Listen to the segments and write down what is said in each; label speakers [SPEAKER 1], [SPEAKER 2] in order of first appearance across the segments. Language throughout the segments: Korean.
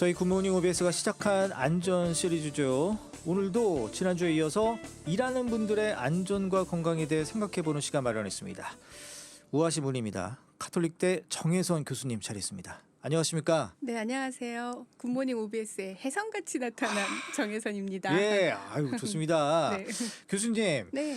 [SPEAKER 1] 저희 굿모닝 OBS가 시작한 안전 시리즈죠. 오늘도 지난주에 이어서 일하는 분들의 안전과 건강에 대해 생각해보는 시간 마련했습니다. 우아시 분입니다. 카톨릭대 정혜선 교수님 자리했습니다. 안녕하십니까?
[SPEAKER 2] 네, 안녕하세요. 굿모닝 OBS의 혜성같이 나타난 정혜선입니다.
[SPEAKER 1] 예, 아유 좋습니다.
[SPEAKER 2] 네.
[SPEAKER 1] 교수님,
[SPEAKER 2] 네.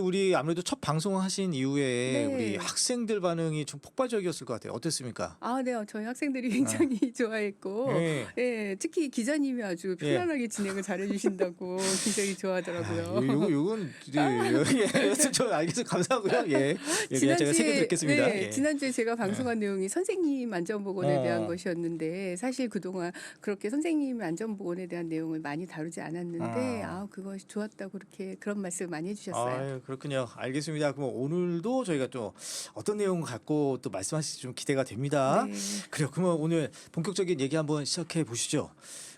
[SPEAKER 1] 우리 아무래도 첫 방송하신 이후에
[SPEAKER 2] 네.
[SPEAKER 1] 우리 학생들 반응이 좀 폭발적이었을 것 같아요. 어땠습니까?
[SPEAKER 2] 아, 네. 저희 학생들이 굉장히 좋아했고,
[SPEAKER 1] 예.
[SPEAKER 2] 예, 특히 기자님이 아주 편안하게 진행을 잘해주신다고 굉장히 좋아하더라고요.
[SPEAKER 1] 요건 저 알겠어요. 감사하고요. 예, 그냥 제가 새겨 듣겠습니다.
[SPEAKER 2] 네,
[SPEAKER 1] 예.
[SPEAKER 2] 지난주에 제가 방송한 내용이 선생님 안전보건에 대한 것이었는데 사실 그동안 그렇게 선생님 안전보건에 대한 내용을 많이 다루지 않았는데 그것이 좋았다고 그렇게 그런 말씀 많이 해주셨어요.
[SPEAKER 1] 아유, 그렇군요. 알겠습니다. 그럼 오늘도 저희가 또 어떤 내용을 갖고 또 말씀하실지 좀 기대가 됩니다.
[SPEAKER 2] 네.
[SPEAKER 1] 그래요. 그러면 오늘 본격적인 얘기 한번 시작해 보시죠.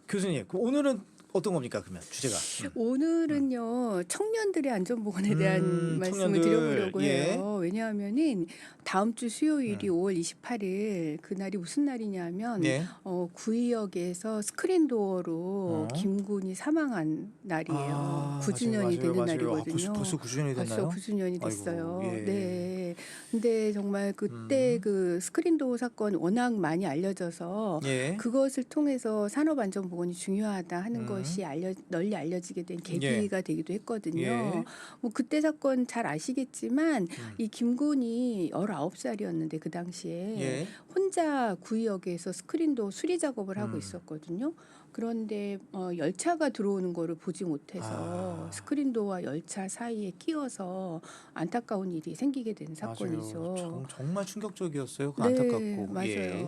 [SPEAKER 1] 교수님, 그럼 오늘은 어떤 겁니까? 그러면 주제가
[SPEAKER 2] 오늘은요 청년들의 안전보건에 대한 말씀을
[SPEAKER 1] 청년들,
[SPEAKER 2] 드려보려고
[SPEAKER 1] 예.
[SPEAKER 2] 해요. 왜냐하면은 다음 주 수요일이 5월 28일 그날이 무슨 날이냐면
[SPEAKER 1] 네.
[SPEAKER 2] 구의역에서 스크린도어로 김군이 사망한 날이에요. 9주년이 되는 날이거든요.
[SPEAKER 1] 벌써 9주년이 됐나요?
[SPEAKER 2] 벌써 9주년이 됐어요.
[SPEAKER 1] 아이고, 예.
[SPEAKER 2] 네. 근데 정말 그때 그 스크린도어 사건 워낙 많이 알려져서
[SPEAKER 1] 예.
[SPEAKER 2] 그것을 통해서 산업안전보건이 중요하다 하는 것이 널리 알려지게 된 계기가 되기도 했거든요.
[SPEAKER 1] 예.
[SPEAKER 2] 뭐 그때 사건 잘 아시겠지만 이 김군이 19살이었는데 그 당시에
[SPEAKER 1] 예.
[SPEAKER 2] 혼자 구의역에서 스크린도어 수리 작업을 하고 있었거든요. 그런데 열차가 들어오는 거를 보지 못해서 스크린도어와 열차 사이에 끼어서 안타까운 일이 생기게 된 사건이죠.
[SPEAKER 1] 맞아요. 정말 충격적이었어요. 그
[SPEAKER 2] 네,
[SPEAKER 1] 안타깝고.
[SPEAKER 2] 맞아요.
[SPEAKER 1] 예.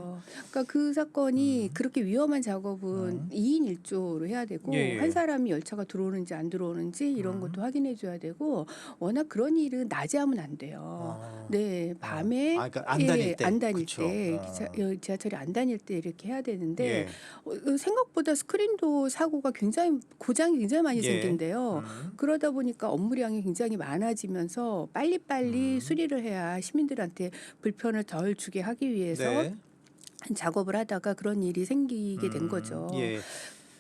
[SPEAKER 2] 그러니까 그 사건이 그렇게 위험한 작업은 2인 1조로 해야 되고
[SPEAKER 1] 예.
[SPEAKER 2] 한 사람이 열차가 들어오는지 안 들어오는지 이런 것도 확인해 줘야 되고 워낙 그런 일은 낮에 하면 안 돼요. 네, 밤에
[SPEAKER 1] 그러니까 안 다닐 때.
[SPEAKER 2] 안 다닐
[SPEAKER 1] 그쵸.
[SPEAKER 2] 때 지하철이 안 다닐 때 이렇게 해야 되는데
[SPEAKER 1] 예.
[SPEAKER 2] 생각보다 스크린도 사고가 고장이 굉장히 많이
[SPEAKER 1] 예.
[SPEAKER 2] 생긴대요. 그러다 보니까 업무량이 굉장히 많아지면서 빨리빨리 수리를 해야 시민들한테 불편을 덜 주게 하기 위해서
[SPEAKER 1] 네.
[SPEAKER 2] 작업을 하다가 그런 일이 생기게 된 거죠.
[SPEAKER 1] 예.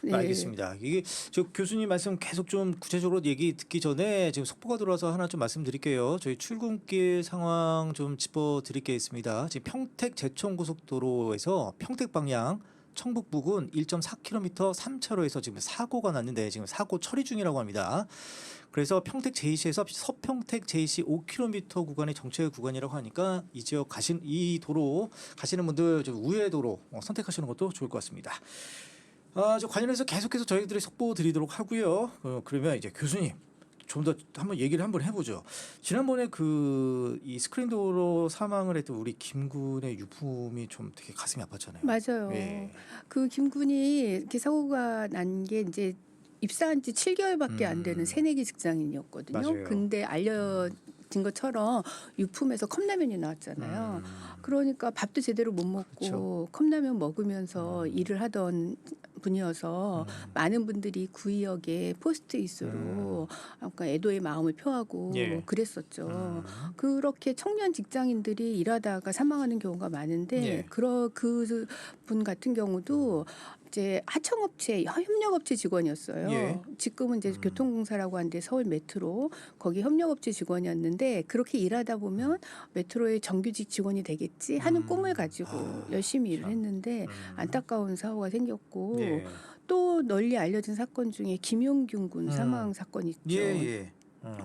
[SPEAKER 2] 네.
[SPEAKER 1] 알겠습니다. 이게 저 교수님 말씀 계속 좀 구체적으로 얘기 듣기 전에 지금 속보가 들어와서 하나 좀 말씀드릴게요. 저희 출근길 상황 좀 짚어드리겠습니다. 지금 평택 제천고속도로에서 평택 방향 청북 부근 1.4km 3차로에서 지금 사고가 났는데 지금 사고 처리 중이라고 합니다. 그래서 평택 제이시에서 서평택 제이시 5km 구간의 정체 구간이라고 하니까 이 지역 이 도로 가시는 분들 좀 우회 도로 선택하시는 것도 좋을 것 같습니다. 저 관련해서 계속해서 저희들이 속보 드리도록 하고요. 그러면 이제 교수님 좀 더 한번 얘기를 한번 해보죠. 지난번에 이 스크린도어로 사망을 했던 우리 김군의 유품이 좀 되게 가슴이 아팠잖아요.
[SPEAKER 2] 맞아요.
[SPEAKER 1] 예.
[SPEAKER 2] 그 김군이 이렇게 사고가 난 게 이제 입사한 지 7개월밖에 안 되는 새내기 직장인이었거든요.
[SPEAKER 1] 맞아요.
[SPEAKER 2] 근데 알려진 것처럼 유품에서 컵라면이 나왔잖아요. 그러니까 밥도 제대로 못 먹고
[SPEAKER 1] 그쵸.
[SPEAKER 2] 컵라면 먹으면서 일을 하던 분이어서 많은 분들이 구의역에 포스트잇으로 아까 애도의 마음을 표하고
[SPEAKER 1] 예.
[SPEAKER 2] 그랬었죠. 그렇게 청년 직장인들이 일하다가 사망하는 경우가 많은데
[SPEAKER 1] 예.
[SPEAKER 2] 그분 같은 경우도 이제 하청업체, 협력업체 직원이었어요.
[SPEAKER 1] 예.
[SPEAKER 2] 지금은 이제 교통공사라고 하는데 서울 메트로 거기 협력업체 직원이었는데 그렇게 일하다 보면 메트로의 정규직 직원이 되겠지 하는 꿈을 가지고 열심히 일을 했는데 안타까운 사고가 생겼고
[SPEAKER 1] 예.
[SPEAKER 2] 또 널리 알려진 사건 중에 김용균 군 사망 사건이 있죠.
[SPEAKER 1] 예.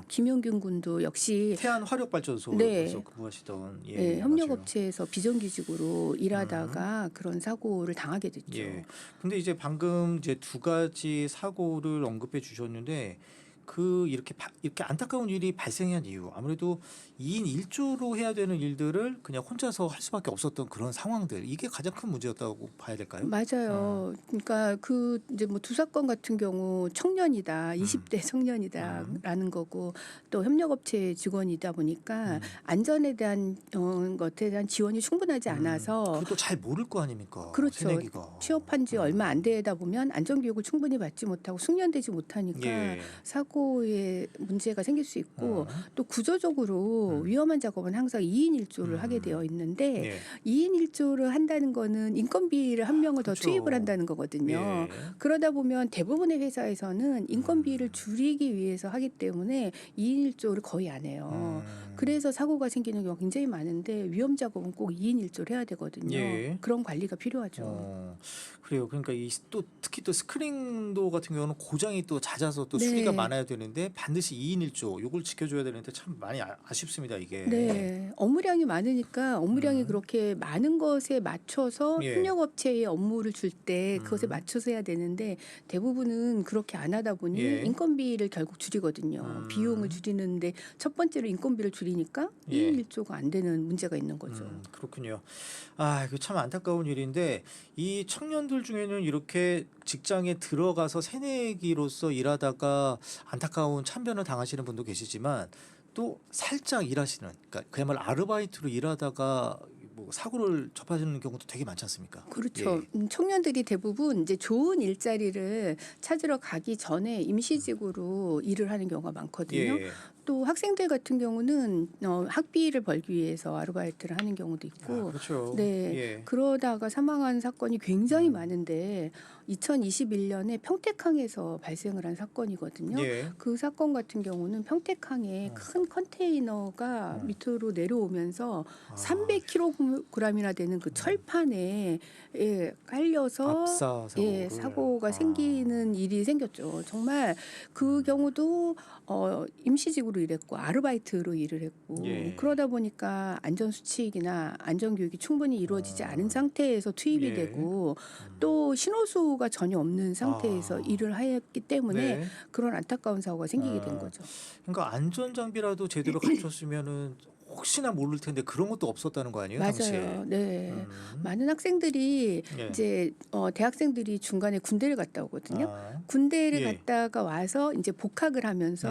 [SPEAKER 2] 김용균 군도 역시
[SPEAKER 1] 태안 화력발전소에서
[SPEAKER 2] 네.
[SPEAKER 1] 근무하시던
[SPEAKER 2] 네, 협력업체에서 비정규직으로 일하다가 그런 사고를 당하게 됐죠.
[SPEAKER 1] 예. 근데 이제 방금 이제 두 가지 사고를 언급해 주셨는데 이렇게 안타까운 일이 발생한 이유 아무래도 2인 1조로 해야 되는 일들을 그냥 혼자서 할 수밖에 없었던 그런 상황들 이게 가장 큰 문제였다고 봐야 될까요?
[SPEAKER 2] 맞아요. 그러니까 이제 뭐 두 사건 같은 경우 청년이다, 20대 청년이다라는 거고 또 협력업체 직원이다 보니까 안전에 대한 것에 대한 지원이 충분하지 않아서
[SPEAKER 1] 그것도 잘 모를 거 아닙니까?
[SPEAKER 2] 그렇죠.
[SPEAKER 1] 새내기가.
[SPEAKER 2] 취업한 지 얼마 안 되다 보면 안전교육을 충분히 받지 못하고 숙련되지 못하니까
[SPEAKER 1] 예.
[SPEAKER 2] 사고 사고에 문제가 생길 수 있고 또 구조적으로
[SPEAKER 1] 음.
[SPEAKER 2] 위험한 작업은 항상 2인 1조를 하게 되어 있는데
[SPEAKER 1] 예.
[SPEAKER 2] 2인 1조를 한다는 거는 인건비를 한 명을 더
[SPEAKER 1] 그렇죠.
[SPEAKER 2] 투입을 한다는 거거든요.
[SPEAKER 1] 예.
[SPEAKER 2] 그러다 보면 대부분의 회사에서는 인건비를
[SPEAKER 1] 음.
[SPEAKER 2] 줄이기 위해서 하기 때문에 2인 1조를 거의 안 해요. 그래서 사고가 생기는 경우가 굉장히 많은데 위험 작업은 꼭 2인 1조를 해야 되거든요.
[SPEAKER 1] 예.
[SPEAKER 2] 그런 관리가 필요하죠.
[SPEAKER 1] 그래요. 그러니까 또 특히 또 스크린도 같은 경우는 고장이 또 잦아서 또
[SPEAKER 2] 네.
[SPEAKER 1] 수리가 많아야 되는데 반드시 2인 1조 요걸 지켜줘야 되는데 참 많이 아쉽습니다 이게.
[SPEAKER 2] 네. 업무량이 많으니까 업무량이
[SPEAKER 1] 음.
[SPEAKER 2] 그렇게 많은 것에 맞춰서
[SPEAKER 1] 예.
[SPEAKER 2] 협력업체에 업무를 줄 때 그것에
[SPEAKER 1] 음.
[SPEAKER 2] 맞춰서 해야 되는데 대부분은 그렇게 안 하다 보니
[SPEAKER 1] 예.
[SPEAKER 2] 인건비를 결국 줄이거든요. 비용을 줄이는데 첫 번째로 인건비를 줄이니까
[SPEAKER 1] 예.
[SPEAKER 2] 2인 1조가 안 되는 문제가 있는 거죠.
[SPEAKER 1] 그렇군요. 아, 이거 참 안타까운 일인데 이 청년들 중에는 이렇게 직장에 들어가서 새내기로서 일하다가 안타까운 참변을 당하시는 분도 계시지만 또 살짝 일하시는, 그러니까 그야말로 아르바이트로 일하다가 뭐 사고를 접하시는 경우도 되게 많지 않습니까?
[SPEAKER 2] 그렇죠.
[SPEAKER 1] 예.
[SPEAKER 2] 청년들이 대부분 이제 좋은 일자리를 찾으러 가기 전에 임시직으로 일을 하는 경우가 많거든요.
[SPEAKER 1] 예.
[SPEAKER 2] 또 학생들 같은 경우는 학비를 벌기 위해서 아르바이트를 하는 경우도
[SPEAKER 1] 아,
[SPEAKER 2] 있고,
[SPEAKER 1] 그렇죠.
[SPEAKER 2] 네,
[SPEAKER 1] 예.
[SPEAKER 2] 그러다가 사망한 사건이 굉장히 많은데 2021년에 평택항에서 발생을 한 사건이거든요.
[SPEAKER 1] 예.
[SPEAKER 2] 그 사건 같은 경우는 평택항에 큰 컨테이너가 밑으로 내려오면서
[SPEAKER 1] 아,
[SPEAKER 2] 300kg이나 되는 그 철판에 깔려서
[SPEAKER 1] 압사
[SPEAKER 2] 예,
[SPEAKER 1] 사고를.
[SPEAKER 2] 사고가 생기는 일이 생겼죠. 정말 그 경우도 임시직으로 일했고 아르바이트로 일을 했고
[SPEAKER 1] 예.
[SPEAKER 2] 그러다 보니까 안전 수칙이나 안전 교육이 충분히 이루어지지 않은 상태에서 투입이
[SPEAKER 1] 예.
[SPEAKER 2] 되고 또 신호수가 전혀 없는 상태에서
[SPEAKER 1] 아.
[SPEAKER 2] 일을 했기 때문에
[SPEAKER 1] 네.
[SPEAKER 2] 그런 안타까운 사고가 생기게 된 거죠.
[SPEAKER 1] 그러니까 안전 장비라도 제대로 갖췄으면은 혹시나 모를 텐데 그런 것도 없었다는 거 아니에요, 당시에?
[SPEAKER 2] 맞아요. 네.
[SPEAKER 1] 음.
[SPEAKER 2] 많은 학생들이
[SPEAKER 1] 예.
[SPEAKER 2] 이제 대학생들이 중간에 군대를 갔다 오거든요.
[SPEAKER 1] 아.
[SPEAKER 2] 군대를
[SPEAKER 1] 예.
[SPEAKER 2] 갔다가 와서 이제 복학을 하면서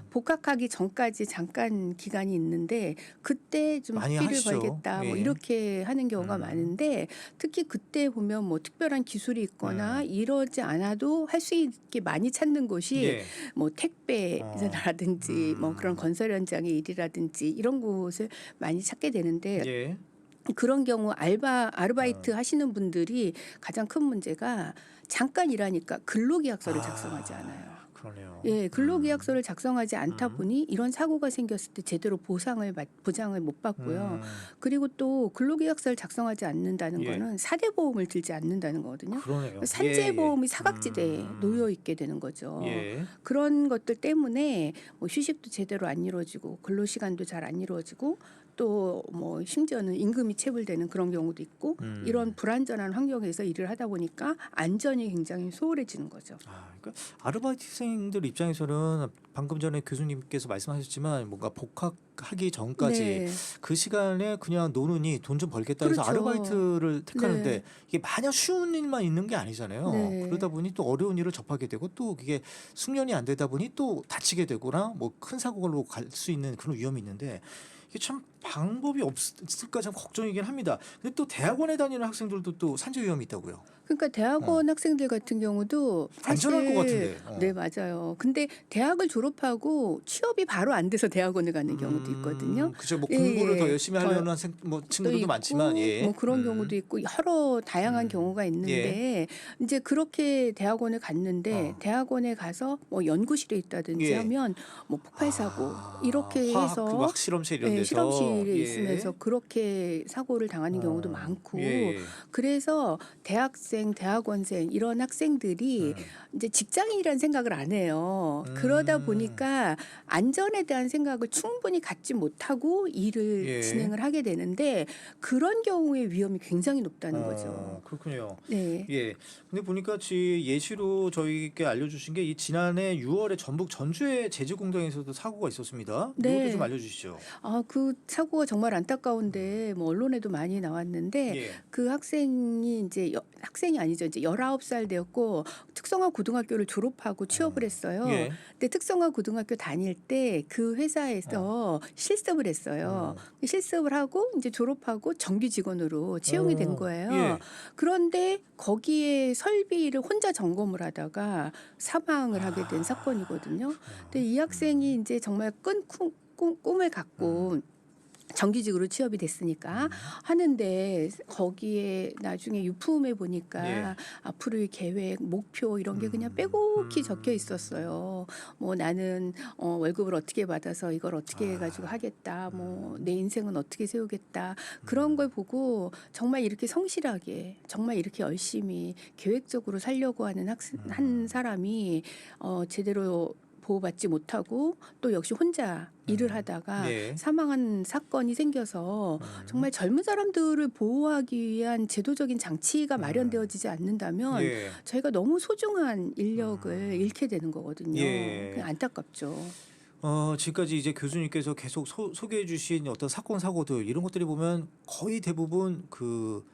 [SPEAKER 2] 복학하기 전까지 잠깐 기간이 있는데 그때 좀
[SPEAKER 1] 많이
[SPEAKER 2] 학비를
[SPEAKER 1] 하시죠.
[SPEAKER 2] 벌겠다 뭐
[SPEAKER 1] 예.
[SPEAKER 2] 이렇게 하는 경우가 많은데 특히 그때 보면 뭐 특별한 기술이 있거나 이러지 않아도 할 수 있게 많이 찾는 곳이
[SPEAKER 1] 예.
[SPEAKER 2] 뭐 택배라든지 뭐 그런 건설 현장의 일이라든지 이런 곳을 많이 찾게 되는데
[SPEAKER 1] 예.
[SPEAKER 2] 그런 경우 아르바이트 하시는 분들이 가장 큰 문제가 잠깐 일하니까 근로계약서를 작성하지 않아요.
[SPEAKER 1] 그러네요.
[SPEAKER 2] 예, 근로계약서를 작성하지 않다 보니 이런 사고가 생겼을 때 제대로 보장을 못 받고요. 그리고 또 근로계약서를 작성하지 않는다는
[SPEAKER 1] 예.
[SPEAKER 2] 거는 사대보험을 들지 않는다는 거거든요.
[SPEAKER 1] 그러네요.
[SPEAKER 2] 산재보험이 사각지대에 놓여 있게 되는 거죠.
[SPEAKER 1] 예.
[SPEAKER 2] 그런 것들 때문에 뭐 휴식도 제대로 안 이루어지고 근로시간도 잘 안 이루어지고 또 뭐 심지어는 임금이 체불되는 그런 경우도 있고 이런 불안전한 환경에서 일을 하다 보니까 안전이 굉장히 소홀해지는 거죠.
[SPEAKER 1] 아, 그러니까 아르바이트생들 입장에서는 방금 전에 교수님께서 말씀하셨지만 뭔가 복학하기 전까지
[SPEAKER 2] 네.
[SPEAKER 1] 그 시간에 그냥 노느니 돈 좀 벌겠다 해서
[SPEAKER 2] 그렇죠.
[SPEAKER 1] 아르바이트를 택하는데
[SPEAKER 2] 네.
[SPEAKER 1] 이게 마냥 쉬운 일만 있는 게 아니잖아요.
[SPEAKER 2] 네.
[SPEAKER 1] 그러다 보니 또 어려운 일을 접하게 되고 또 그게 숙련이 안 되다 보니 또 다치게 되거나 뭐 큰 사고로 갈 수 있는 그런 위험이 있는데 이게 참 방법이 없을까 참 걱정이긴 합니다. 근데 또 대학원에 다니는 학생들도 또 산재 위험이 있다고요.
[SPEAKER 2] 그러니까 대학원 학생들 같은 경우도
[SPEAKER 1] 안전할 것
[SPEAKER 2] 사실
[SPEAKER 1] 같은데.
[SPEAKER 2] 네, 맞아요. 근데 대학을 졸업하고 취업이 바로 안 돼서 대학원을 가는 경우도 있거든요.
[SPEAKER 1] 그죠. 뭐
[SPEAKER 2] 예,
[SPEAKER 1] 공부를 더
[SPEAKER 2] 예.
[SPEAKER 1] 열심히 하려는 학생 뭐
[SPEAKER 2] 또
[SPEAKER 1] 친구들도
[SPEAKER 2] 있고
[SPEAKER 1] 많지만 예.
[SPEAKER 2] 뭐 그런 경우도 있고 여러 다양한 경우가 있는데 이제 그렇게 대학원을 갔는데 대학원에 가서 뭐 연구실에 있다든지
[SPEAKER 1] 예.
[SPEAKER 2] 하면 뭐 폭발 사고 이렇게
[SPEAKER 1] 화학
[SPEAKER 2] 해서
[SPEAKER 1] 막 실험실 이런
[SPEAKER 2] 예,
[SPEAKER 1] 데서
[SPEAKER 2] 실험실에
[SPEAKER 1] 예.
[SPEAKER 2] 있으면서 그렇게 사고를 당하는 경우도 많고
[SPEAKER 1] 예.
[SPEAKER 2] 그래서 대학생, 대학원생 이런 학생들이 이제 직장인이라는 생각을 안 해요. 그러다 보니까 안전에 대한 생각을 충분히 갖지 못하고 일을
[SPEAKER 1] 예.
[SPEAKER 2] 진행을 하게 되는데 그런 경우의 위험이 굉장히 높다는 거죠.
[SPEAKER 1] 그렇군요.
[SPEAKER 2] 네.
[SPEAKER 1] 예. 근데 보니까 예시로 저희께 알려주신 게 이 지난해 6월에 전북 전주의 제주공장에서도 사고가 있었습니다.
[SPEAKER 2] 네.
[SPEAKER 1] 이것도 좀 알려주시죠.
[SPEAKER 2] 그 사고가 정말 안타까운데 뭐 언론에도 많이 나왔는데
[SPEAKER 1] 예.
[SPEAKER 2] 그 학생이 이제 학생이 아니죠. 이제 19살 되었고 특성화 고등학교를 졸업하고 취업을 했어요.
[SPEAKER 1] 예.
[SPEAKER 2] 근데 특성화 고등학교 다닐 때 그 회사에서 실습을 했어요. 실습을 하고 이제 졸업하고 정규 직원으로 채용이 된 거예요.
[SPEAKER 1] 예.
[SPEAKER 2] 그런데 거기에 설비를 혼자 점검을 하다가 사망을 하게 된 사건이거든요. 근데 이 학생이 이제 정말 큰 꿈을 갖고 정규직으로 취업이 됐으니까 하는데 거기에 나중에 유품에 보니까
[SPEAKER 1] 예.
[SPEAKER 2] 앞으로의 계획, 목표 이런 게 그냥 빼곡히 적혀 있었어요. 뭐 나는 월급을 어떻게 받아서 이걸 어떻게 해가지고 하겠다. 뭐 내 인생은 어떻게 세우겠다. 그런 걸 보고 정말 이렇게 성실하게, 정말 이렇게 열심히 계획적으로 살려고 하는 한 사람이 제대로 보호받지 못하고 또 역시 혼자 일을 하다가
[SPEAKER 1] 예.
[SPEAKER 2] 사망한 사건이 생겨서 정말 젊은 사람들을 보호하기 위한 제도적인 장치가 마련되어지지 않는다면
[SPEAKER 1] 예.
[SPEAKER 2] 저희가 너무 소중한 인력을 잃게 되는 거거든요.
[SPEAKER 1] 예.
[SPEAKER 2] 그냥 안타깝죠.
[SPEAKER 1] 지금까지 이제 교수님께서 계속 소개해 주신 어떤 사건 사고들 이런 것들이 보면 거의 대부분 그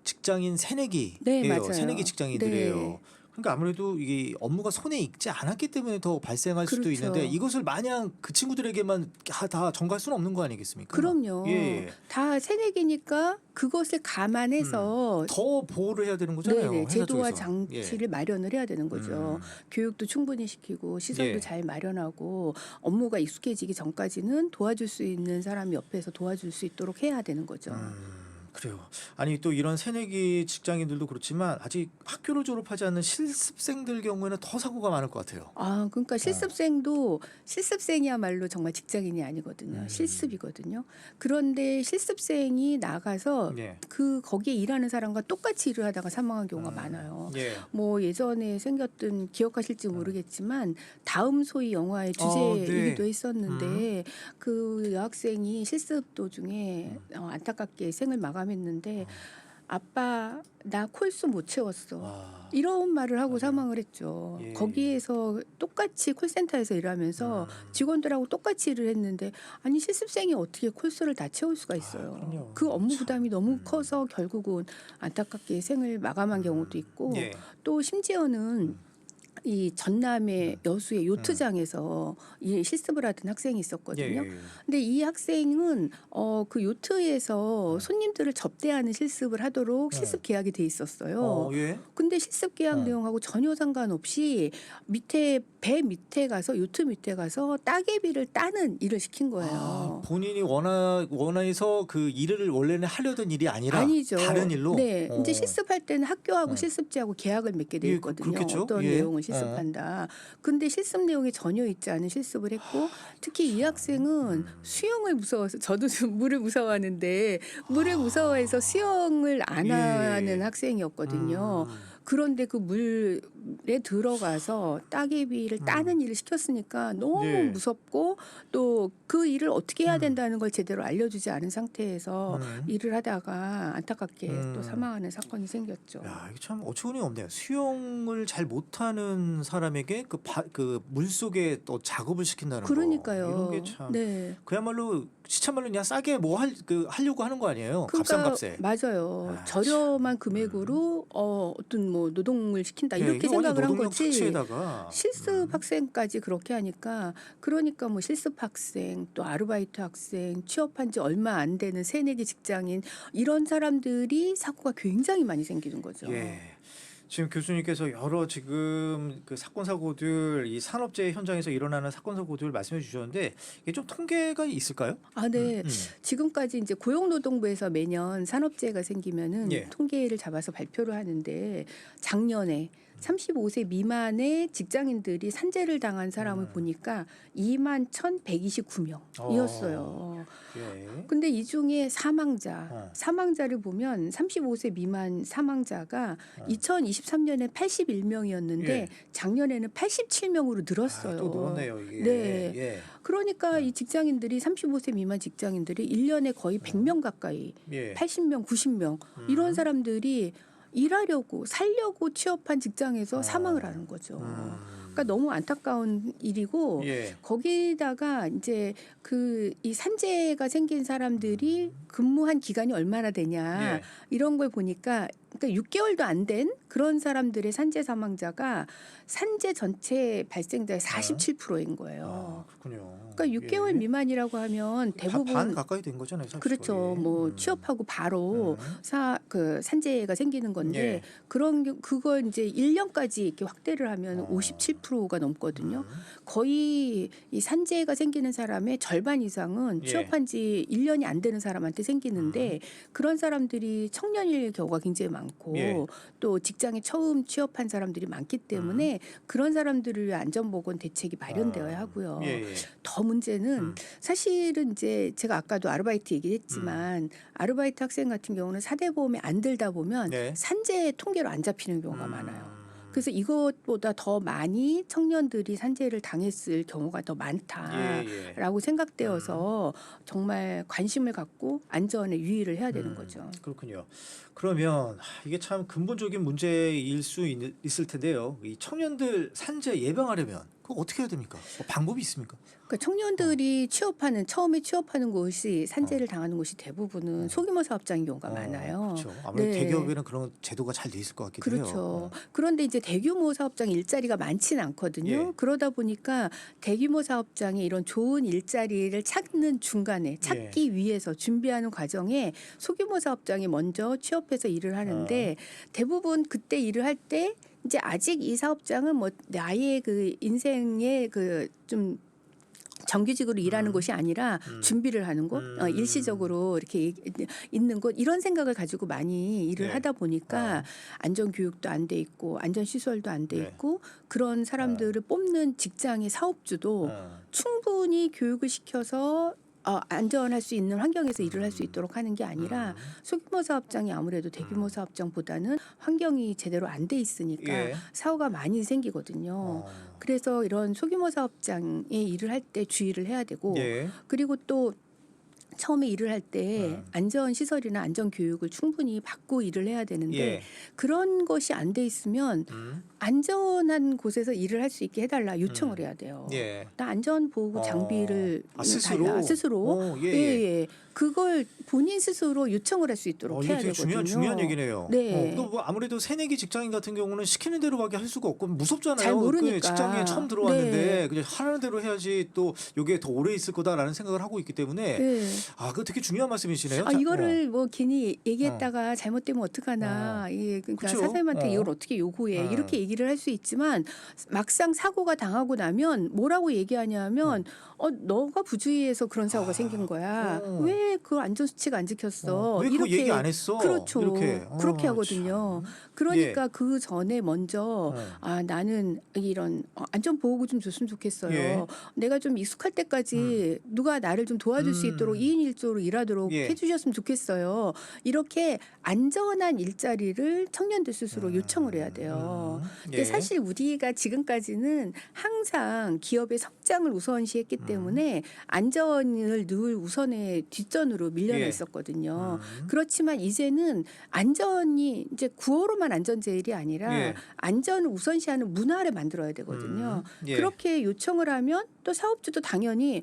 [SPEAKER 1] 직장인 새내기예요.
[SPEAKER 2] 네, 맞아요.
[SPEAKER 1] 새내기 직장인들이에요.
[SPEAKER 2] 네.
[SPEAKER 1] 그러니까 아무래도 이게 업무가 손에 익지 않았기 때문에 더 발생할 수도
[SPEAKER 2] 그렇죠.
[SPEAKER 1] 있는데 이것을 마냥 그 친구들에게만 다 전가할 수는 없는 거 아니겠습니까?
[SPEAKER 2] 그럼요.
[SPEAKER 1] 예.
[SPEAKER 2] 다 새내기니까 그것을 감안해서
[SPEAKER 1] 더 보호를 해야 되는 거잖아요.
[SPEAKER 2] 네네,
[SPEAKER 1] 회사
[SPEAKER 2] 제도와
[SPEAKER 1] 쪽에서.
[SPEAKER 2] 장치를 마련을 해야 되는 거죠. 교육도 충분히 시키고 시설도
[SPEAKER 1] 예.
[SPEAKER 2] 잘 마련하고 업무가 익숙해지기 전까지는 도와줄 수 있는 사람이 옆에서 도와줄 수 있도록 해야 되는 거죠.
[SPEAKER 1] 그래요. 아니 또 이런 새내기 직장인들도 그렇지만 아직 학교를 졸업하지 않는 실습생들 경우에는 더 사고가 많을 것 같아요.
[SPEAKER 2] 그러니까 실습생도 실습생이야말로 정말 직장인이 아니거든요. 실습이거든요. 그런데 실습생이 나가서
[SPEAKER 1] 예.
[SPEAKER 2] 거기에 일하는 사람과 똑같이 일을 하다가 사망한 경우가 많아요.
[SPEAKER 1] 예.
[SPEAKER 2] 뭐 예전에 생겼던 기억하실지 모르겠지만 다음 소위 영화의 주제이기도
[SPEAKER 1] 네.
[SPEAKER 2] 했었는데 그 여학생이 실습 도중에 안타깝게 생을 마감했는데 아빠 나 콜수 못 채웠어.
[SPEAKER 1] 와.
[SPEAKER 2] 이런 말을 하고
[SPEAKER 1] 맞아요.
[SPEAKER 2] 사망을 했죠.
[SPEAKER 1] 예.
[SPEAKER 2] 거기에서 똑같이 콜센터에서 일하면서 직원들하고 똑같이 일을 했는데 아니 실습생이 어떻게 콜수를 다 채울 수가 있어요.
[SPEAKER 1] 그럼요.
[SPEAKER 2] 그 업무
[SPEAKER 1] 참.
[SPEAKER 2] 부담이 너무 커서 결국은 안타깝게 생을 마감한 경우도 있고
[SPEAKER 1] 예.
[SPEAKER 2] 또 심지어는 이 전남의 여수의 요트장에서 이 실습을 하던 학생이 있었거든요.
[SPEAKER 1] 예.
[SPEAKER 2] 근데 이 학생은 그 요트에서 손님들을 접대하는 실습을 하도록 실습 계약이 돼 있었어요.
[SPEAKER 1] 예.
[SPEAKER 2] 근데 실습 계약 내용하고 전혀 상관없이 배 밑에 가서 요트 밑에 가서 따개비를 따는 일을 시킨 거예요.
[SPEAKER 1] 본인이 원해서 그 일을 원래는 하려던 일이 아니라
[SPEAKER 2] 아니죠.
[SPEAKER 1] 다른 일로.
[SPEAKER 2] 네, 이제 실습할 때는 학교하고 실습지하고 계약을 맺게 돼
[SPEAKER 1] 예,
[SPEAKER 2] 있거든요.
[SPEAKER 1] 그렇겠죠.
[SPEAKER 2] 어떤
[SPEAKER 1] 예.
[SPEAKER 2] 내용을 실습한다. 근데 실습 내용이 전혀 있지 않은 실습을 했고 특히 이 학생은 수영을 무서워서 저도 좀 물을 무서워하는데 물을 무서워해서 수영을 안
[SPEAKER 1] 예.
[SPEAKER 2] 하는 학생이었거든요. 그런데 그 물에 들어가서 따개비를 따는 일을 시켰으니까 너무
[SPEAKER 1] 예.
[SPEAKER 2] 무섭고 또 그 일을 어떻게 해야 된다는 걸 제대로 알려주지 않은 상태에서 일을 하다가 안타깝게 또 사망하는 사건이 생겼죠.
[SPEAKER 1] 야, 이게 참 어처구니 없네요. 수영을 잘 못하는 사람에게 그 물속에 또 작업을 시킨다는
[SPEAKER 2] 그러니까요.
[SPEAKER 1] 거. 이런 게 참
[SPEAKER 2] 네.
[SPEAKER 1] 그야말로 시차말로 그냥 싸게 뭐 하려고 하는 거 아니에요.
[SPEAKER 2] 그러니까
[SPEAKER 1] 값싼 값에.
[SPEAKER 2] 맞아요.
[SPEAKER 1] 아,
[SPEAKER 2] 저렴한 금액으로 어떤 뭐 노동을 시킨다
[SPEAKER 1] 예,
[SPEAKER 2] 이렇게
[SPEAKER 1] 이게 완전
[SPEAKER 2] 생각을 한
[SPEAKER 1] 노동력
[SPEAKER 2] 거지.
[SPEAKER 1] 착취에다가
[SPEAKER 2] 실습 학생까지 그렇게 하니까 그러니까 뭐 실습 학생 또 아르바이트 학생 취업한 지 얼마 안 되는 새내기 직장인 이런 사람들이 사고가 굉장히 많이 생기는 거죠.
[SPEAKER 1] 예. 지금 교수님께서 여러 지금 그 사건 사고들 이 산업재해 현장에서 일어나는 사건 사고들 말씀해 주셨는데 이게 좀 통계가 있을까요?
[SPEAKER 2] 네. 지금까지 이제 고용노동부에서 매년 산업재해가 생기면은
[SPEAKER 1] 예.
[SPEAKER 2] 통계를 잡아서 발표를 하는데 작년에 35세 미만의 직장인들이 산재를 당한 사람을 보니까 21,129명이었어요.
[SPEAKER 1] 예.
[SPEAKER 2] 근데 이 중에 사망자를 보면 35세 미만 사망자가 2023년에 81명이었는데
[SPEAKER 1] 예.
[SPEAKER 2] 작년에는 87명으로 늘었어요.
[SPEAKER 1] 또 늘었네요, 이게.
[SPEAKER 2] 네.
[SPEAKER 1] 예.
[SPEAKER 2] 그러니까 이 직장인들이 35세 미만 직장인들이 1년에 거의 100명 가까이
[SPEAKER 1] 예.
[SPEAKER 2] 80명, 90명 이런 사람들이 일하려고 살려고 취업한 직장에서 사망을 하는 거죠. 그러니까 너무 안타까운 일이고
[SPEAKER 1] 예.
[SPEAKER 2] 거기다가 이제 이 산재가 생긴 사람들이 근무한 기간이 얼마나 되냐
[SPEAKER 1] 예.
[SPEAKER 2] 이런 걸 보니까 그러니까 6개월도 안 된 그런 사람들의 산재 사망자가 산재 전체 발생자의 47%인 거예요.
[SPEAKER 1] 그렇군요.
[SPEAKER 2] 그러니까 6개월
[SPEAKER 1] 예.
[SPEAKER 2] 미만이라고 하면
[SPEAKER 1] 반
[SPEAKER 2] 대부분
[SPEAKER 1] 가까이 된 거잖아요, 사실
[SPEAKER 2] 그렇죠.
[SPEAKER 1] 거의.
[SPEAKER 2] 뭐 취업하고 바로 그 산재가 생기는 건데
[SPEAKER 1] 예.
[SPEAKER 2] 그걸 이제 1년까지 이렇게 확대를 하면 57%가 넘거든요. 거의 이 산재가 생기는 사람의 절반 이상은
[SPEAKER 1] 예.
[SPEAKER 2] 취업한 지 1년이 안 되는 사람한테 생기는데 그런 사람들이 청년일 경우가 굉장히 많고
[SPEAKER 1] 예.
[SPEAKER 2] 또 직장에 처음 취업한 사람들이 많기 때문에 그런 사람들을 위한 안전보건 대책이 마련되어야 하고요.
[SPEAKER 1] 예, 예.
[SPEAKER 2] 더 문제는 사실은 이제 제가 아까도 아르바이트 얘기했지만 아르바이트 학생 같은 경우는 4대 보험에 안 들다 보면
[SPEAKER 1] 네.
[SPEAKER 2] 산재 통계로 안 잡히는 경우가 많아요. 그래서 이것보다 더 많이 청년들이 산재를 당했을 경우가 더 많다라고 생각되어서 정말 관심을 갖고 안전에 유의를 해야 되는 거죠.
[SPEAKER 1] 그렇군요. 그러면 이게 참 근본적인 문제일 수 있을 텐데요. 이 청년들 산재 예방하려면 그거 어떻게 해야 됩니까? 뭐 방법이 있습니까?
[SPEAKER 2] 그러니까 청년들이 처음에 취업하는 곳이 산재를 당하는 곳이 대부분은 소규모 사업장인 경우가 많아요.
[SPEAKER 1] 그렇죠. 아무래도
[SPEAKER 2] 네.
[SPEAKER 1] 대기업에는 그런 제도가 잘 돼 있을 것 같기도 해요.
[SPEAKER 2] 그렇죠. 그런데 이제 대규모 사업장 일자리가 많지는 않거든요.
[SPEAKER 1] 예.
[SPEAKER 2] 그러다 보니까 대규모 사업장에 이런 좋은 일자리를 찾는 중간에 찾기 위해서 준비하는 과정에 소규모 사업장에 먼저 취업해서 일을 하는데 대부분 그때 일을 할 때 이제 아직 이 사업장은 뭐 나의 그 인생의 그 좀 정규직으로 일하는 곳이 아니라 준비를 하는 곳, 일시적으로 이렇게 있는 곳 이런 생각을 가지고 많이 일을
[SPEAKER 1] 네.
[SPEAKER 2] 하다 보니까 안전 교육도 안 돼 있고 안전 시설도 안 돼
[SPEAKER 1] 네.
[SPEAKER 2] 있고 그런 사람들을 뽑는 직장의 사업주도 충분히 교육을 시켜서 안전할 수 있는 환경에서 일을 할 수 있도록 하는 게 아니라 소규모 사업장이 아무래도 대규모 사업장보다는 환경이 제대로 안 돼 있으니까
[SPEAKER 1] 예.
[SPEAKER 2] 사고가 많이 생기거든요. 그래서 이런 소규모 사업장에 일을 할 때 주의를 해야 되고
[SPEAKER 1] 예.
[SPEAKER 2] 그리고 또 처음에 일을 할 때 안전 시설이나 안전 교육을 충분히 받고 일을 해야 되는데
[SPEAKER 1] 예.
[SPEAKER 2] 그런 것이 안 돼 있으면 안전한 곳에서 일을 할 수 있게 해달라 요청을 해야 돼요.
[SPEAKER 1] 예.
[SPEAKER 2] 나 안전 보호구 장비를
[SPEAKER 1] 스스로?
[SPEAKER 2] 달라 스스로
[SPEAKER 1] 예.
[SPEAKER 2] 예. 그걸 본인 스스로 요청을 할 수 있도록
[SPEAKER 1] 이게
[SPEAKER 2] 해야
[SPEAKER 1] 되게
[SPEAKER 2] 되거든요.
[SPEAKER 1] 중요한 얘기네요.
[SPEAKER 2] 네.
[SPEAKER 1] 또 뭐 아무래도 새내기 직장인 같은 경우는 시키는 대로밖에 할 수가 없고 무섭잖아요.
[SPEAKER 2] 잘 모르니까.
[SPEAKER 1] 그 직장에 처음 들어왔는데
[SPEAKER 2] 네.
[SPEAKER 1] 그냥 하라는 대로 해야지 또 이게 더 오래 있을 거다라는 생각을 하고 있기 때문에
[SPEAKER 2] 네.
[SPEAKER 1] 그거 되게 중요한 말씀이시네요.
[SPEAKER 2] 이거를 뭐 괜히 얘기했다가 잘못되면 어떡하나. 그러니까
[SPEAKER 1] 그쵸?
[SPEAKER 2] 사장님한테 이걸 어떻게 요구해. 이렇게 얘기를 할 수 있지만 막상 사고가 당하고 나면 뭐라고 얘기하냐면 너가 부주의해서 그런 사고가 생긴 거야. 왜 그 안전수칙 안 지켰어?
[SPEAKER 1] 왜 그거 얘기 안 했어?
[SPEAKER 2] 그렇죠.
[SPEAKER 1] 이렇게.
[SPEAKER 2] 그렇게 하거든요. 그러니까
[SPEAKER 1] 예.
[SPEAKER 2] 그 전에 먼저 나는 이런 안전보호구 좀 줬으면 좋겠어요.
[SPEAKER 1] 예.
[SPEAKER 2] 내가 좀 익숙할 때까지 누가 나를 좀 도와줄 수 있도록 2인 1조로 일하도록
[SPEAKER 1] 예.
[SPEAKER 2] 해주셨으면 좋겠어요. 이렇게 안전한 일자리를 청년들 스스로 요청을 해야 돼요. 근데
[SPEAKER 1] 예.
[SPEAKER 2] 사실 우리가 지금까지는 항상 기업의 성장을 우선시했기 때문에 안전을 늘 우선의 뒷전으로 밀려나
[SPEAKER 1] 예.
[SPEAKER 2] 있었거든요. 그렇지만 이제는 안전이 이제 구호로만 안전 제일이 아니라
[SPEAKER 1] 예.
[SPEAKER 2] 안전을 우선시하는 문화를 만들어야 되거든요.
[SPEAKER 1] 예.
[SPEAKER 2] 그렇게 요청을 하면 또 사업주도 당연히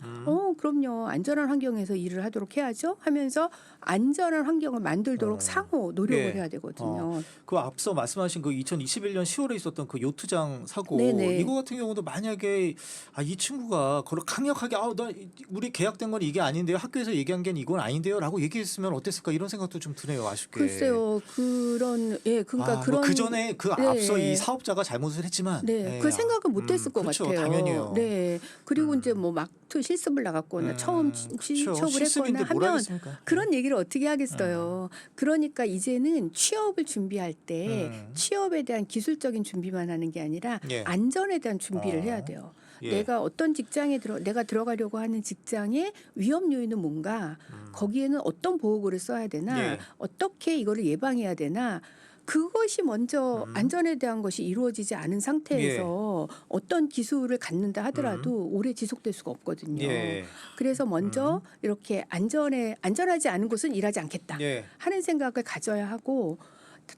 [SPEAKER 2] 그럼요. 안전한 환경에서 일을 하도록 해야죠 하면서 안전한 환경을 만들도록 상호 노력을
[SPEAKER 1] 예.
[SPEAKER 2] 해야 되거든요.
[SPEAKER 1] 그 앞서 말씀하신 그 2021년 10월에 있었던 그 요트장 사고
[SPEAKER 2] 네네.
[SPEAKER 1] 이거 같은 경우도 만약에 이 친구가 그걸 강력하게 나 우리 계약된 건 이게 아닌데요. 학교에서 얘기한 게 이건 아닌데요라고 얘기했으면 어땠을까 이런 생각도 좀 드네요. 아쉽게.
[SPEAKER 2] 글쎄요. 그러니까 그런
[SPEAKER 1] 그 전에 그
[SPEAKER 2] 네.
[SPEAKER 1] 앞서 이 사업자가 잘못을 했지만
[SPEAKER 2] 네, 그 생각은 못했을 것
[SPEAKER 1] 그렇죠.
[SPEAKER 2] 같아요.
[SPEAKER 1] 당연히요.
[SPEAKER 2] 네, 그리고 이제 뭐 막투 실습을 나갔거나 처음 취업을
[SPEAKER 1] 실습인데
[SPEAKER 2] 했거나
[SPEAKER 1] 뭘
[SPEAKER 2] 하면
[SPEAKER 1] 하겠습니까?
[SPEAKER 2] 그런 얘기를 어떻게 하겠어요. 그러니까 이제는 취업을 준비할 때 취업에 대한 기술적인 준비만 하는 게 아니라
[SPEAKER 1] 예.
[SPEAKER 2] 안전에 대한 준비를 해야 돼요.
[SPEAKER 1] 예.
[SPEAKER 2] 내가 어떤 직장에 내가 들어가려고 하는 직장의 위험 요인은 뭔가, 거기에는 어떤 보호구를 써야 되나,
[SPEAKER 1] 예.
[SPEAKER 2] 어떻게 이거를 예방해야 되나. 그것이 먼저 안전에 대한 것이 이루어지지 않은 상태에서 어떤 기술을 갖는다 하더라도 오래 지속될 수가 없거든요.
[SPEAKER 1] 예.
[SPEAKER 2] 그래서 먼저 이렇게 안전하지 않은 곳은 일하지 않겠다
[SPEAKER 1] 예.
[SPEAKER 2] 하는 생각을 가져야 하고,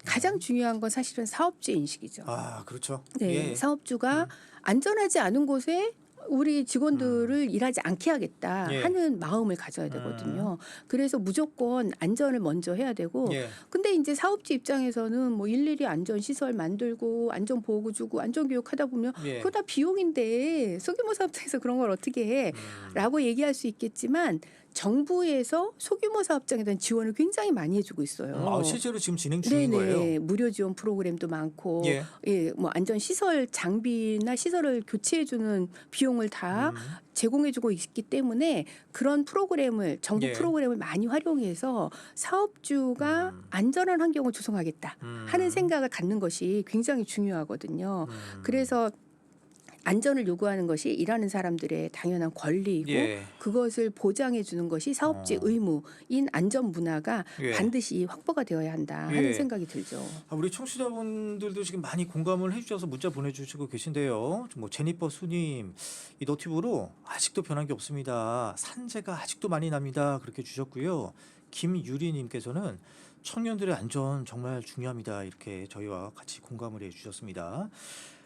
[SPEAKER 2] 가장 중요한 건 사실은 사업주의 인식이죠.
[SPEAKER 1] 그렇죠.
[SPEAKER 2] 네,
[SPEAKER 1] 예.
[SPEAKER 2] 사업주가 안전하지 않은 곳에 우리 직원들을 일하지 않게 하겠다
[SPEAKER 1] 예.
[SPEAKER 2] 하는 마음을 가져야 되거든요. 그래서 무조건 안전을 먼저 해야 되고
[SPEAKER 1] 예.
[SPEAKER 2] 근데 이제 사업주 입장에서는 뭐 일일이 안전 시설 만들고 안전 보고 주고 안전 교육하다 보면
[SPEAKER 1] 예.
[SPEAKER 2] 그거 다 비용인데 소규모 사업장에서 그런 걸 어떻게 해라고 얘기할 수 있겠지만 정부에서 소규모 사업장에 대한 지원을 굉장히 많이 해주고 있어요.
[SPEAKER 1] 실제로 지금 진행 중인 거예요.
[SPEAKER 2] 네네, 무료 지원 프로그램도 많고,
[SPEAKER 1] 예.
[SPEAKER 2] 예, 뭐 안전 시설 장비나 시설을 교체해주는 비용을 다 제공해주고 있기 때문에 그런 프로그램을 정부
[SPEAKER 1] 예.
[SPEAKER 2] 프로그램을 많이 활용해서 사업주가 안전한 환경을 조성하겠다 하는 생각을 갖는 것이 굉장히 중요하거든요. 그래서 안전을 요구하는 것이 일하는 사람들의 당연한 권리이고
[SPEAKER 1] 예.
[SPEAKER 2] 그것을 보장해 주는 것이 사업주의 의무인 안전 문화가
[SPEAKER 1] 예.
[SPEAKER 2] 반드시 확보가 되어야 한다 하는
[SPEAKER 1] 예.
[SPEAKER 2] 생각이 들죠.
[SPEAKER 1] 우리 청취자분들도 지금 많이 공감을 해주셔서 문자 보내주시고 계신데요. 뭐 제니퍼 수님, 이 너튜브로 아직도 변한 게 없습니다. 산재가 아직도 많이 납니다. 그렇게 주셨고요. 김유리님께서는 청년들의 안전 정말 중요합니다. 이렇게 저희와 같이 공감을 해주셨습니다.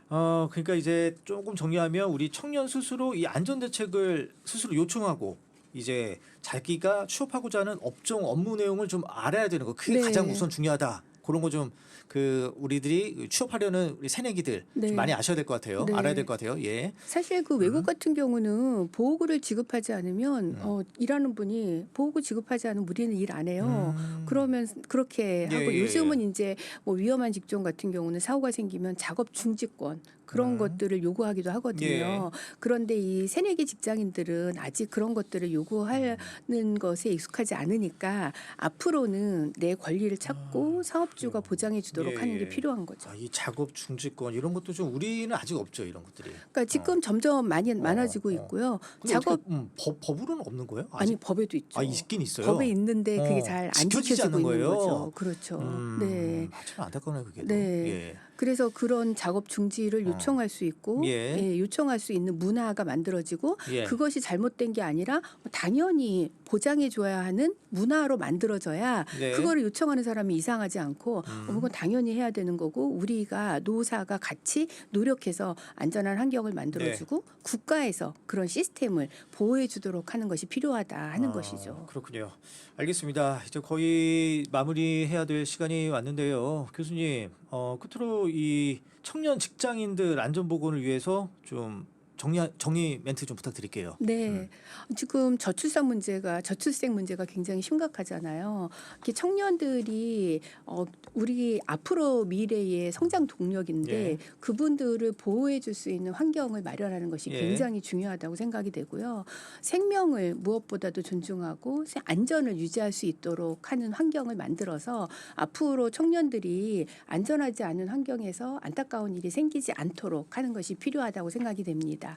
[SPEAKER 1] 그러니까 이제 조금 정리하면 우리 청년 스스로 이 안전 대책을 스스로 요청하고 이제 자기가 취업하고자 하는 업종 업무 내용을 좀 알아야 되는 거 그게
[SPEAKER 2] 네.
[SPEAKER 1] 가장 우선 중요하다. 그런 거 좀 그 우리들이 취업하려는 우리 새내기들
[SPEAKER 2] 네.
[SPEAKER 1] 좀 많이 아셔야 될 것 같아요.
[SPEAKER 2] 네.
[SPEAKER 1] 알아야 될 것 같아요. 예.
[SPEAKER 2] 사실 그 외국 같은 경우는 보호구를 지급하지 않으면 일하는 분이 보호구 지급하지 않으면 우리는 일 안 해요. 그러면 그렇게
[SPEAKER 1] 예,
[SPEAKER 2] 하고
[SPEAKER 1] 예,
[SPEAKER 2] 요즘은 이제 뭐 위험한 직종 같은 경우는 사고가 생기면 작업 중지권 그런 것들을 요구하기도 하거든요.
[SPEAKER 1] 예.
[SPEAKER 2] 그런데 이 새내기 직장인들은 아직 그런 것들을 요구하는 것에 익숙하지 않으니까 앞으로는 내 권리를 찾고 사업주가 보장해 주도록
[SPEAKER 1] 예,
[SPEAKER 2] 하는
[SPEAKER 1] 예.
[SPEAKER 2] 게 필요한 거죠.
[SPEAKER 1] 이 작업 중지권 이런 것도 좀 우리는 아직 없죠. 이런 것들이.
[SPEAKER 2] 그러니까 지금 점점 많아지고 있고요.
[SPEAKER 1] 근데
[SPEAKER 2] 작업
[SPEAKER 1] 어떻게, 법으로는 없는 거예요?
[SPEAKER 2] 아니
[SPEAKER 1] 아직?
[SPEAKER 2] 법에도 있죠.
[SPEAKER 1] 있긴 있어요.
[SPEAKER 2] 법에 있는데 그게 잘 안
[SPEAKER 1] 지켜지지
[SPEAKER 2] 지켜지고
[SPEAKER 1] 않는
[SPEAKER 2] 있는
[SPEAKER 1] 거예요.
[SPEAKER 2] 거죠. 그렇죠. 네.
[SPEAKER 1] 참 안타까워요 그게.
[SPEAKER 2] 네.
[SPEAKER 1] 예.
[SPEAKER 2] 그래서 그런 작업 중지를 요청할 수 있고
[SPEAKER 1] 예.
[SPEAKER 2] 요청할 수 있는 문화가 만들어지고
[SPEAKER 1] 예.
[SPEAKER 2] 그것이 잘못된 게 아니라 당연히 보장해 줘야 하는 문화로 만들어져야
[SPEAKER 1] 네.
[SPEAKER 2] 그거를 요청하는 사람이 이상하지 않고 그건 당연히 해야 되는 거고 우리가 노사가 같이 노력해서 안전한 환경을 만들어주고
[SPEAKER 1] 네.
[SPEAKER 2] 국가에서 그런 시스템을 보호해 주도록 하는 것이 필요하다 하는 것이죠.
[SPEAKER 1] 그렇군요. 알겠습니다. 이제 거의 마무리해야 될 시간이 왔는데요. 교수님, 끝으로 이 청년 직장인들 안전 보건을 위해서 좀 정리 멘트 좀 부탁드릴게요.
[SPEAKER 2] 네, 지금 저출생 문제가 굉장히 심각하잖아요. 이렇게 청년들이 우리 앞으로 미래의 성장 동력인데
[SPEAKER 1] 예.
[SPEAKER 2] 그분들을 보호해 줄 수 있는 환경을 마련하는 것이
[SPEAKER 1] 예.
[SPEAKER 2] 굉장히 중요하다고 생각이 되고요. 생명을 무엇보다도 존중하고 안전을 유지할 수 있도록 하는 환경을 만들어서 앞으로 청년들이 안전하지 않은 환경에서 안타까운 일이 생기지 않도록 하는 것이 필요하다고 생각이 됩니다.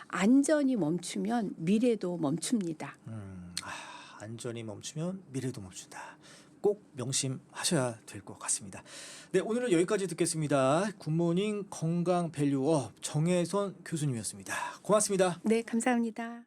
[SPEAKER 2] 안전이 멈추면 미래도 멈춥니다.
[SPEAKER 1] 안전이 멈추면 미래도 멈춘다. 꼭 명심하셔야 될 것 같습니다. 네, 오늘은 여기까지 듣겠습니다. 굿모닝 건강 밸류업 정혜선 교수님이었습니다. 고맙습니다.
[SPEAKER 2] 네, 감사합니다.